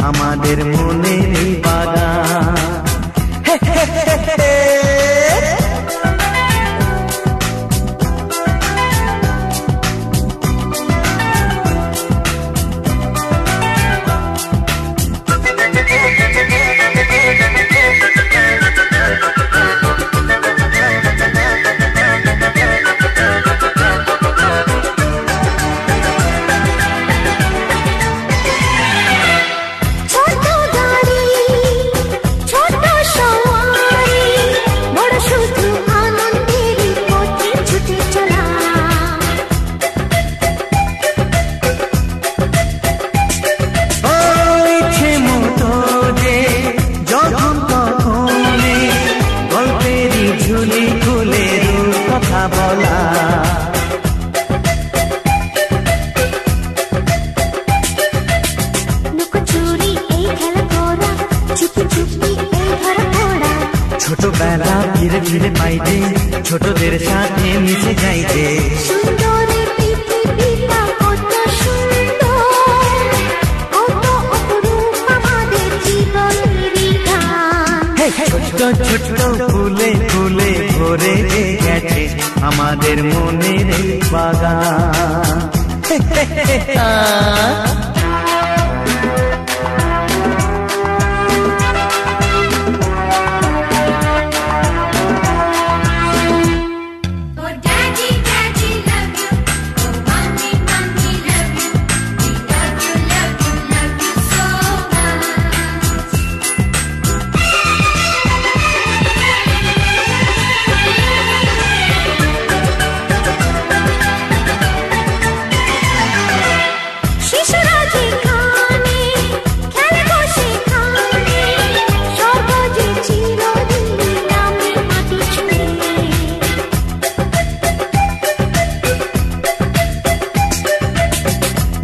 আমাদের মনের এই বাগান। ছোটবেলা ধীরে ধীরে পাইতে ছোটদের সাথে মিশে যাইতে ছোট ছোট ফুলে ফুলে ভরে গেছে আমাদের মনের বাগান।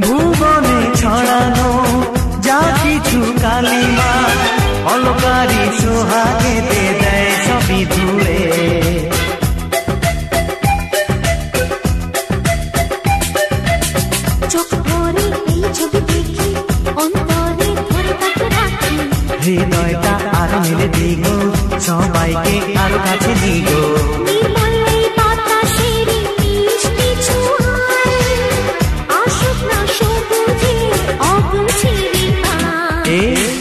ভুবনে ছড়ানো যা কিছু কালিমা অলকারি সোহাগেতে দেয় সবই ধুলে। চোখ ভরে এই ছবি দেখি অন্তরে ধরে তাকে রাখি হৃদয়টা আরো মেলে দিগো সবাইকে আরো কাছে দিগো।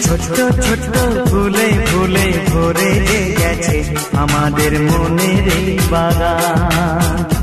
ছোট ছোট ফুলে ফুলে ভরে গেছে আমাদের মনের বাগান।